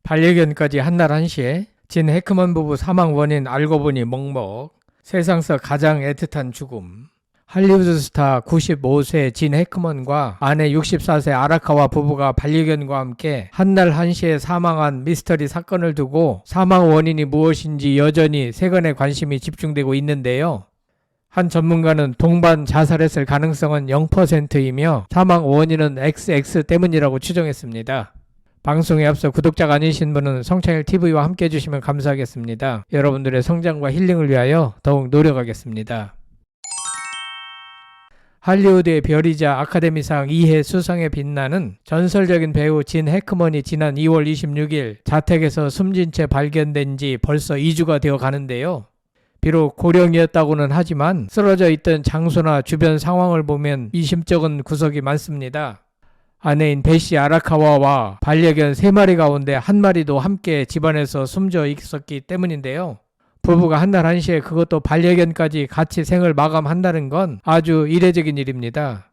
반려견까지 한날 한시에 진 해크먼 부부 사망 원인 알고 보니 먹먹. 세상서 가장 애틋한 죽음. 할리우드 스타 95세 진 해크먼과 아내 64세 아라카와 부부가 반려견과 함께 한날 한시에 사망한 미스터리 사건을 두고 사망 원인이 무엇인지 여전히 세간의 관심이 집중되고 있는데요. 한 전문가는 동반 자살했을 가능성은 0%이며 사망 원인은 XX 때문이라고 추정했습니다. 방송에 앞서 구독자가 아니신 분은 성창일TV와 함께 해주시면 감사하겠습니다. 여러분들의 성장과 힐링을 위하여 더욱 노력하겠습니다. 할리우드의 별이자 아카데미상 2회 수상에 빛나는 전설적인 배우 진 해크먼이 지난 2월 26일 자택에서 숨진 채 발견된 지 벌써 2주가 되어 가는데요. 비록 고령이었다고는 하지만 쓰러져 있던 장소나 주변 상황을 보면 미심쩍은 구석이 많습니다. 아내인 베시 아라카와와 반려견 3마리 가운데 1마리도 함께 집안에서 숨져 있었기 때문인데요. 부부가 한날 한시에 그것도 반려견까지 같이 생을 마감한다는 건 아주 이례적인 일입니다.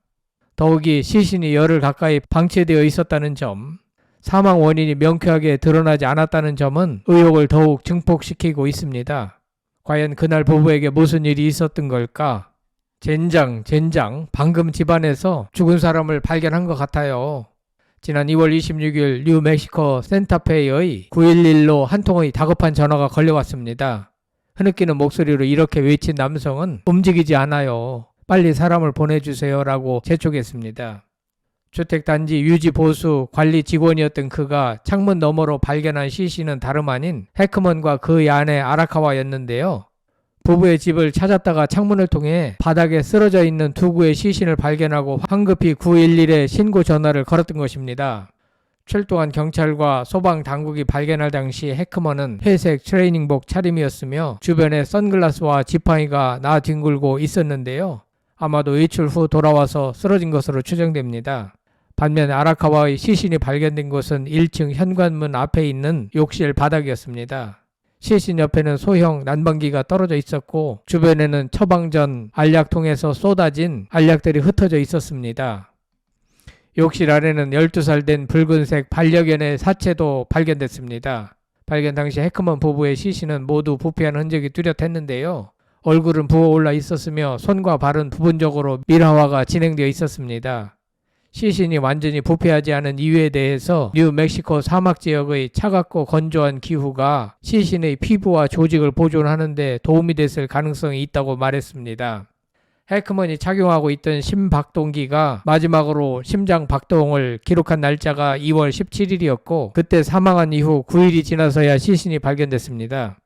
더욱이 시신이 열흘 가까이 방치되어 있었다는 점, 사망 원인이 명쾌하게 드러나지 않았다는 점은 의혹을 더욱 증폭시키고 있습니다. 과연 그날 부부에게 무슨 일이 있었던 걸까? 젠장, 방금 집안에서 죽은 사람을 발견한 것 같아요. 지난 2월 26일 뉴멕시코 센타페의 911로 한 통의 다급한 전화가 걸려왔습니다. 흐느끼는 목소리로 이렇게 외친 남성은 움직이지 않아요. 빨리 사람을 보내주세요 라고 재촉했습니다. 주택단지 유지보수 관리 직원이었던 그가 창문 너머로 발견한 시신은 다름 아닌 해크먼과 그의 아내 아라카와였는데요. 부부의 집을 찾았다가 창문을 통해 바닥에 쓰러져 있는 두 구의 시신을 발견하고 황급히 911에 신고 전화를 걸었던 것입니다. 출동한 경찰과 소방당국이 발견할 당시 해크먼은 회색 트레이닝복 차림이었으며 주변에 선글라스와 지팡이가 나뒹굴고 있었는데요. 아마도 외출 후 돌아와서 쓰러진 것으로 추정됩니다. 반면 아라카와의 시신이 발견된 곳은 1층 현관문 앞에 있는 욕실 바닥이었습니다. 시신 옆에는 소형 난방기가 떨어져 있었고 주변에는 처방 전 알약통에서 쏟아진 알약들이 흩어져 있었습니다. 욕실 안에는 12살 된 붉은색 반려견의 사체도 발견됐습니다. 발견 당시 해크먼 부부의 시신은 모두 부패한 흔적이 뚜렷했는데요. 얼굴은 부어올라 있었으며 손과 발은 부분적으로 밀화가 진행되어 있었습니다. 시신이 완전히 부패하지 않은 이유에 대해서 뉴멕시코 사막 지역의 차갑고 건조한 기후가 시신의 피부와 조직을 보존하는 데 도움이 됐을 가능성이 있다고 말했습니다. 해크먼이 착용하고 있던 심박동기가 마지막으로 심장 박동을 기록한 날짜가 2월 17일이었고 그때 사망한 이후 9일이 지나서야 시신이 발견됐습니다.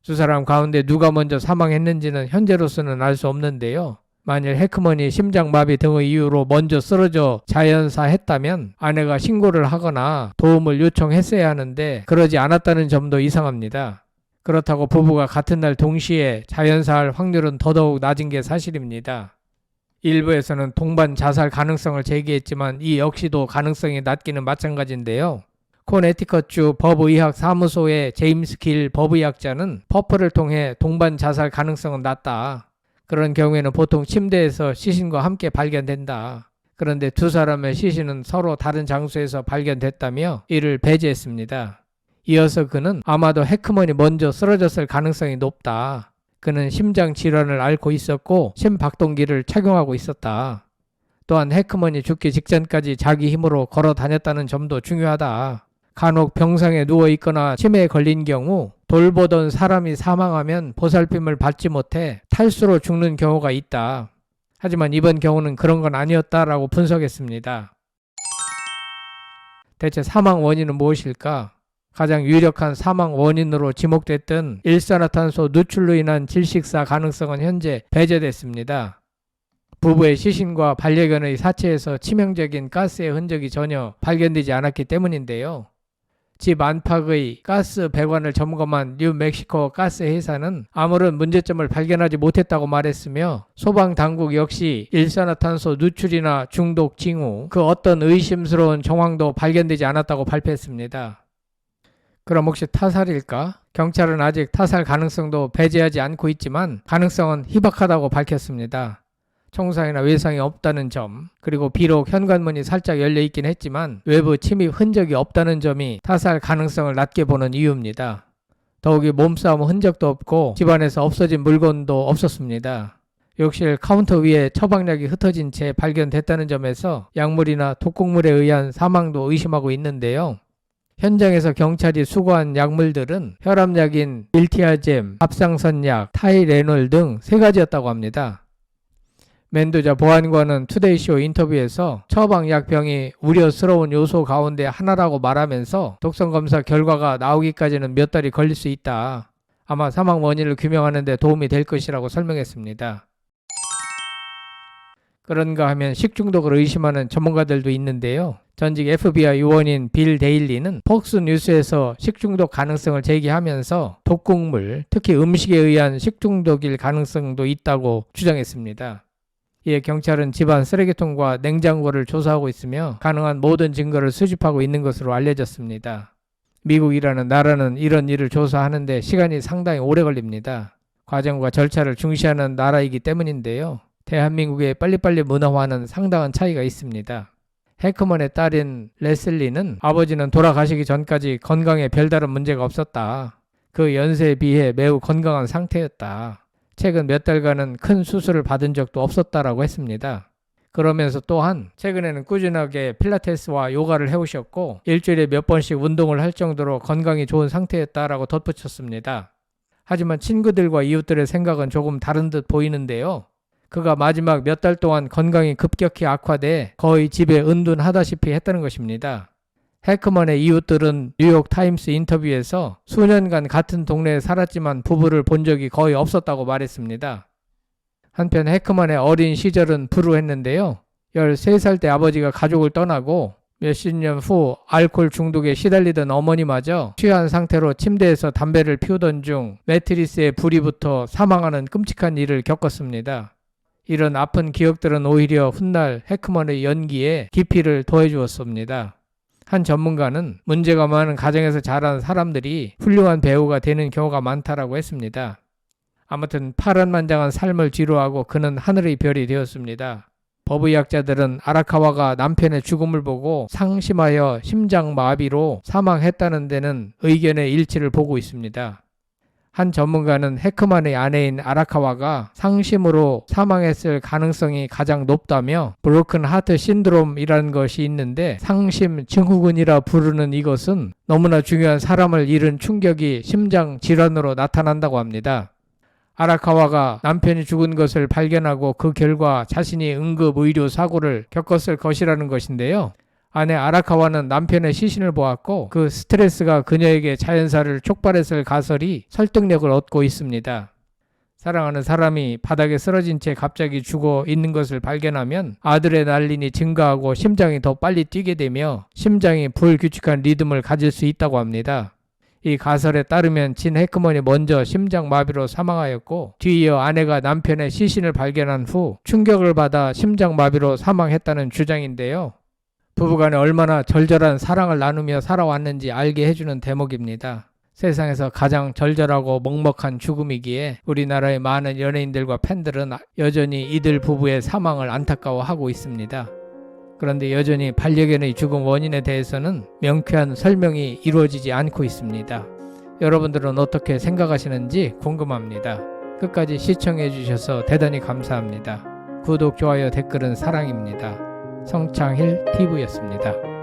두 사람 가운데 누가 먼저 사망했는지는 현재로서는 알 수 없는데요. 만일 해크먼이 심장마비 등의 이유로 먼저 쓰러져 자연사했다면 아내가 신고를 하거나 도움을 요청했어야 하는데 그러지 않았다는 점도 이상합니다. 그렇다고 부부가 같은 날 동시에 자연사할 확률은 더더욱 낮은 게 사실입니다. 일부에서는 동반 자살 가능성을 제기했지만 이 역시도 가능성이 낮기는 마찬가지인데요. 코네티컷주 법의학 사무소의 제임스 길 법의학자는 퍼프를 통해 동반 자살 가능성은 낮다. 그런 경우에는 보통 침대에서 시신과 함께 발견된다. 그런데 두 사람의 시신은 서로 다른 장소에서 발견됐다며 이를 배제했습니다. 이어서 그는 아마도 해크먼이 먼저 쓰러졌을 가능성이 높다. 그는 심장 질환을 앓고 있었고 심박동기를 착용하고 있었다. 또한 해크먼이 죽기 직전까지 자기 힘으로 걸어 다녔다는 점도 중요하다. 간혹 병상에 누워있거나 치매에 걸린 경우 돌보던 사람이 사망하면 보살핌을 받지 못해 탈수로 죽는 경우가 있다. 하지만 이번 경우는 그런 건 아니었다라고 분석했습니다. 대체 사망 원인은 무엇일까? 가장 유력한 사망 원인으로 지목됐던 일산화탄소 누출로 인한 질식사 가능성은 현재 배제됐습니다. 부부의 시신과 반려견의 사체에서 치명적인 가스의 흔적이 전혀 발견되지 않았기 때문인데요. 집 안팎의 가스 배관을 점검한 뉴멕시코 가스 회사는 아무런 문제점을 발견하지 못했다고 말했으며 소방당국 역시 일산화탄소 누출이나 중독 징후, 그 어떤 의심스러운 정황도 발견되지 않았다고 발표했습니다. 그럼 혹시 타살일까? 경찰은 아직 타살 가능성도 배제하지 않고 있지만 가능성은 희박하다고 밝혔습니다. 총상이나 외상이 없다는 점, 그리고 비록 현관문이 살짝 열려 있긴 했지만 외부 침입 흔적이 없다는 점이 타살 가능성을 낮게 보는 이유입니다. 더욱이 몸싸움 흔적도 없고 집안에서 없어진 물건도 없었습니다. 욕실 카운터 위에 처방약이 흩어진 채 발견됐다는 점에서 약물이나 독극물에 의한 사망도 의심하고 있는데요. 현장에서 경찰이 수거한 약물들은 혈압약인 일티아젬, 합상선약, 타이레놀 등 3가지였다고 합니다. 멘도자 보안관은 투데이쇼 인터뷰에서 처방약병이 우려스러운 요소 가운데 하나라고 말하면서 독성검사 결과가 나오기까지는 몇 달이 걸릴 수 있다. 아마 사망 원인을 규명하는 데 도움이 될 것이라고 설명했습니다. 그런가 하면 식중독을 의심하는 전문가들도 있는데요. 전직 FBI 요원인 빌 데일리는 폭스 뉴스에서 식중독 가능성을 제기하면서 독극물, 특히 음식에 의한 식중독일 가능성도 있다고 주장했습니다. 이에 경찰은 집안 쓰레기통과 냉장고를 조사하고 있으며 가능한 모든 증거를 수집하고 있는 것으로 알려졌습니다. 미국이라는 나라는 이런 일을 조사하는데 시간이 상당히 오래 걸립니다. 과정과 절차를 중시하는 나라이기 때문인데요. 대한민국의 빨리빨리 문화와는 상당한 차이가 있습니다. 해커먼의 딸인 레슬리는 아버지는 돌아가시기 전까지 건강에 별다른 문제가 없었다. 그 연세에 비해 매우 건강한 상태였다. 최근 몇 달간은 큰 수술을 받은 적도 없었다라고 했습니다. 그러면서 또한 최근에는 꾸준하게 필라테스와 요가를 해오셨고 일주일에 몇 번씩 운동을 할 정도로 건강이 좋은 상태였다라고 덧붙였습니다. 하지만 친구들과 이웃들의 생각은 조금 다른 듯 보이는데요. 그가 마지막 몇 달 동안 건강이 급격히 악화돼 거의 집에 은둔하다시피 했다는 것입니다. 해커먼의 이웃들은 뉴욕타임스 인터뷰에서 수년간 같은 동네에 살았지만 부부를 본 적이 거의 없었다고 말했습니다. 한편 해커먼의 어린 시절은 불우했는데요. 13살 때 아버지가 가족을 떠나고 몇십 년 후 알코올 중독에 시달리던 어머니마저 취한 상태로 침대에서 담배를 피우던 중 매트리스에 불이 붙어 사망하는 끔찍한 일을 겪었습니다. 이런 아픈 기억들은 오히려 훗날 해커먼의 연기에 깊이를 더해주었습니다. 한 전문가는 문제가 많은 가정에서 자란 사람들이 훌륭한 배우가 되는 경우가 많다라고 했습니다. 아무튼 파란만장한 삶을 뒤로하고 그는 하늘의 별이 되었습니다. 법의학자들은 아라카와가 남편의 죽음을 보고 상심하여 심장마비로 사망했다는 데는 의견의 일치를 보고 있습니다. 한 전문가는 해커먼의 아내인 아라카와가 상심으로 사망했을 가능성이 가장 높다며 브로큰 하트 신드롬이라는 것이 있는데 상심 증후군이라 부르는 이것은 너무나 중요한 사람을 잃은 충격이 심장 질환으로 나타난다고 합니다. 아라카와가 남편이 죽은 것을 발견하고 그 결과 자신이 응급의료 사고를 겪었을 것이라는 것인데요. 아내 아라카와는 남편의 시신을 보았고 그 스트레스가 그녀에게 자연사를 촉발했을 가설이 설득력을 얻고 있습니다. 사랑하는 사람이 바닥에 쓰러진 채 갑자기 죽어 있는 것을 발견하면 아드레날린이 증가하고 심장이 더 빨리 뛰게 되며 심장이 불규칙한 리듬을 가질 수 있다고 합니다. 이 가설에 따르면 진 해커먼이 먼저 심장마비로 사망하였고 뒤이어 아내가 남편의 시신을 발견한 후 충격을 받아 심장마비로 사망했다는 주장인데요. 부부간에 얼마나 절절한 사랑을 나누며 살아왔는지 알게 해주는 대목입니다. 세상에서 가장 절절하고 먹먹한 죽음이기에 우리나라의 많은 연예인들과 팬들은 여전히 이들 부부의 사망을 안타까워하고 있습니다. 그런데 여전히 반려견의 죽음 원인에 대해서는 명쾌한 설명이 이루어지지 않고 있습니다. 여러분들은 어떻게 생각하시는지 궁금합니다. 끝까지 시청해 주셔서 대단히 감사합니다. 구독, 좋아요, 댓글은 사랑입니다. 성창힐 TV였습니다.